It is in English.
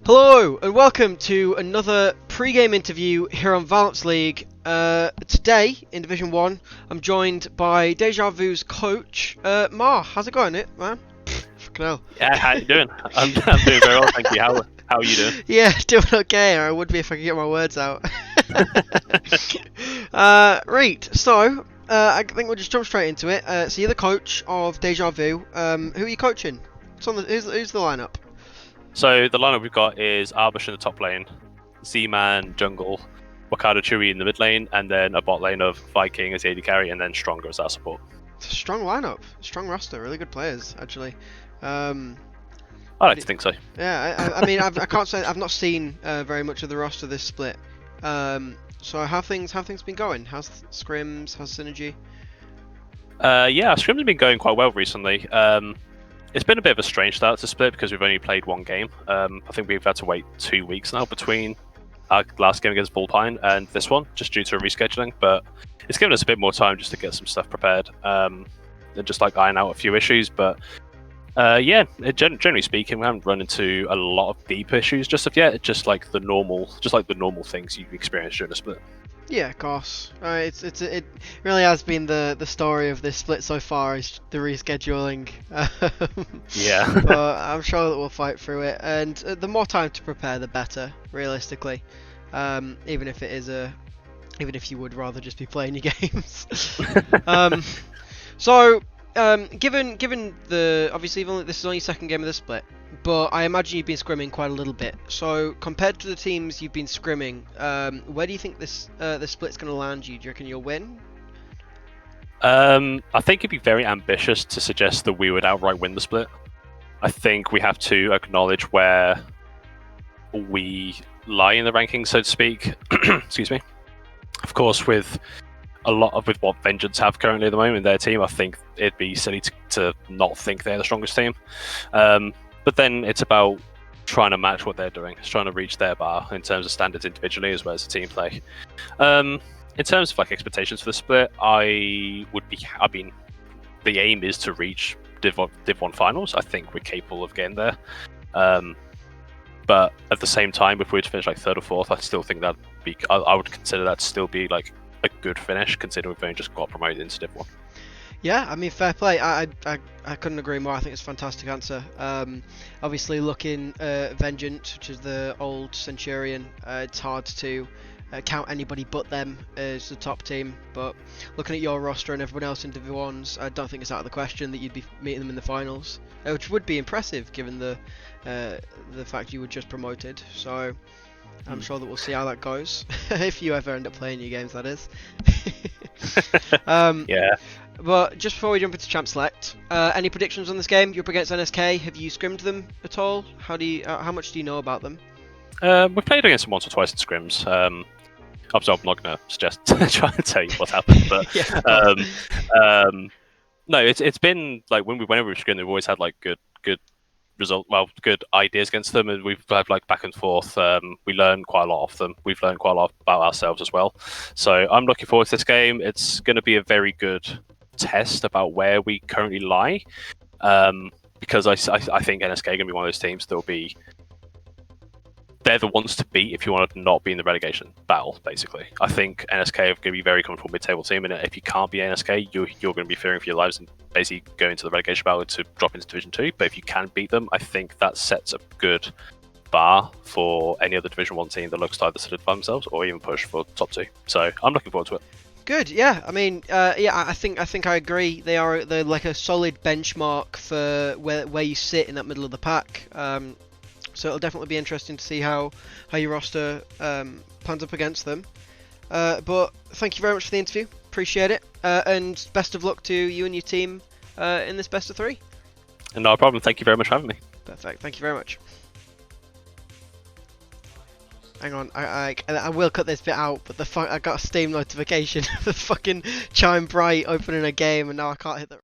Hello and welcome to another pre-game interview here on Valence League. Today in Division 1 I'm joined by Deja Vu's coach, Mah. How's it going, man? Fucking hell. Yeah, how you doing? I'm doing very well, thank you. How are you doing? Yeah, doing okay. I would be if I could get my words out. Right, so I think we'll just jump straight into it. So you're the coach of Deja Vu. Who are you coaching? Who's the lineup? So the lineup we've got is Arbush in the top lane, Z-Man jungle, Wakado Chewy in the mid lane, and then a bot lane of Viking as the AD carry, and then Stronger as our support. It's a strong lineup, strong roster, really good players actually. I like to think so. Yeah, I mean, I can't say I've not seen very much of the roster this split. So how things been going? How's scrims? How's synergy? Yeah, scrims have been going quite well recently. It's been a bit of a strange start to split because we've only played one game. I think we've had to wait 2 weeks now between our last game against Bullpine and this one, just due to rescheduling. But it's given us a bit more time just to get some stuff prepared and just like iron out a few issues. But yeah, generally speaking, we haven't run into a lot of deep issues just of yet. It's just like the normal things you experience during a split. Yeah, of course. It really has been the story of this split so far is the rescheduling. Yeah. But I'm sure that we'll fight through it, and the more time to prepare, the better. Realistically, even if you would rather just be playing your games. Given the obviously this is only your second game of the split, but I imagine you've been scrimming quite a little bit. So compared to the teams you've been scrimming, where do you think this split's going to land you? Do you reckon you'll win? I think it'd be very ambitious to suggest that we would outright win the split. I think we have to acknowledge where we lie in the rankings, so to speak. Excuse me. Of course, with what Vengeance have currently at the moment in their team, I think it'd be silly to not think they're the strongest team. But then it's about trying to match what they're doing. It's trying to reach their bar in terms of standards individually as well as the team play. In terms of like expectations for the split, the aim is to reach Div 1 finals. I think we're capable of getting there. But at the same time, if we were to finish like third or fourth, I still think I would consider that to still be like a good finish, considering we've only just got promoted into Div 1. Yeah, I mean, fair play. I couldn't agree more. I think it's a fantastic answer. Obviously, looking Vengeance, which is the old Centurion, it's hard to count anybody but them as the top team. But looking at your roster and everyone else in Div 1s, I don't think it's out of the question that you'd be meeting them in the finals, which would be impressive given the fact you were just promoted. So I'm sure that we'll see how that goes if you ever end up playing your games, that is. Yeah. But just before we jump into Champ Select, any predictions on this game? You're up against NSK. Have you scrimmed them at all? How much do you know about them? We've played against them once or twice in scrims. Obviously, I'm not going to suggest try and tell you what's happened, but no, it's been like whenever we've scrimmed, we've always had like good ideas against them, and we've had like back and forth. We learn quite a lot off them. We've learned quite a lot about ourselves as well. So I'm looking forward to this game. It's going to be a very good test about where we currently lie, because I think NSK are going to be one of those teams that will be. They're the ones to beat if you want to not be in the relegation battle, basically. I think NSK are going to be very comfortable mid-table team, and if you can't be NSK, you're going to be fearing for your lives and basically go into the relegation battle to drop into Division 2. But if you can beat them, I think that sets a good bar for any other Division 1 team that looks to either solidify themselves or even push for top 2. So I'm looking forward to it. Good, yeah. I mean, I think I agree. They're like a solid benchmark for where you sit in that middle of the pack. So it'll definitely be interesting to see how your roster pans up against them. But thank you very much for the interview. Appreciate it. And best of luck to you and your team in this best of 3. No problem. Thank you very much for having me. Perfect. Thank you very much. Hang on, I will cut this bit out, but I got a Steam notification of the fucking Chime Bright opening a game, and now I can't hit the